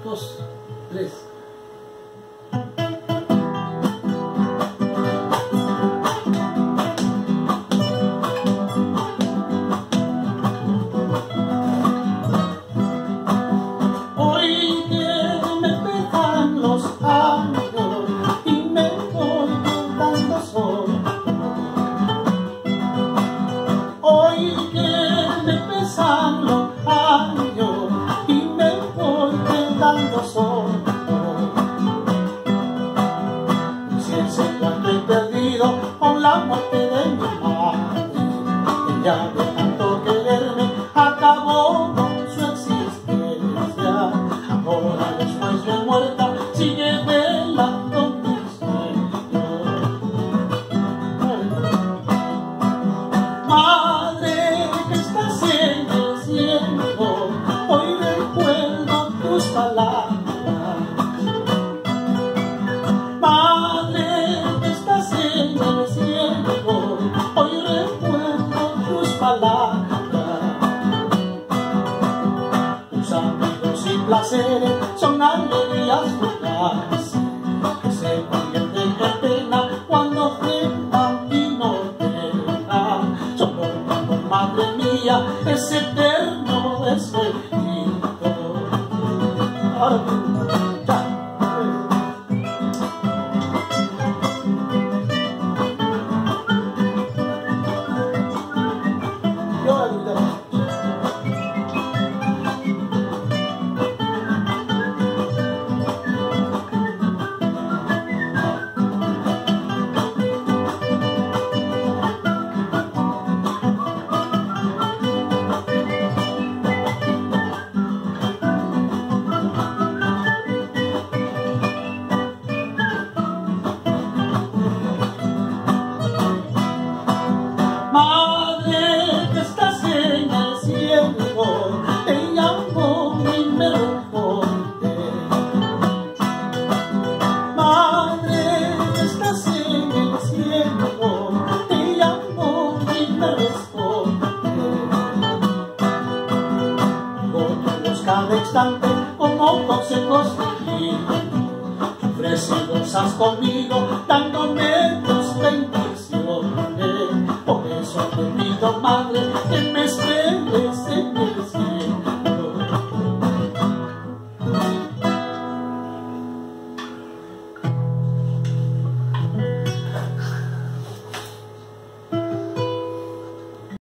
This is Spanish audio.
2, 3. Hoy que me pegan los años y me voy quedando solo. Hoy que me pesan los años y me voy quedando solo. Si ese cuanto he perdido con la muerte de mi madre, ella de tanto quererme acabó con su existencia. Ahora después de muerta sigue velando mis sueños. Madre que estás en el cielo, hoy recuerdo tus palabras. Madre que estás en el cielo, hoy recuerdo tus palabras. Tus amigos y placeres son alegrías fugaces que se convierten en pena cuando frenan y no dejan. Solo cuando, madre mía, es eterno despedirte. Madre que estás en el cielo, te llamo y me responde. Madre que estás en el cielo, te llamo y me responde. Todos cada instante como consejos de vida, sufres y gozas conmigo dándome tus bendiciones. Por eso te pido, madre, que me esperes en el cielo.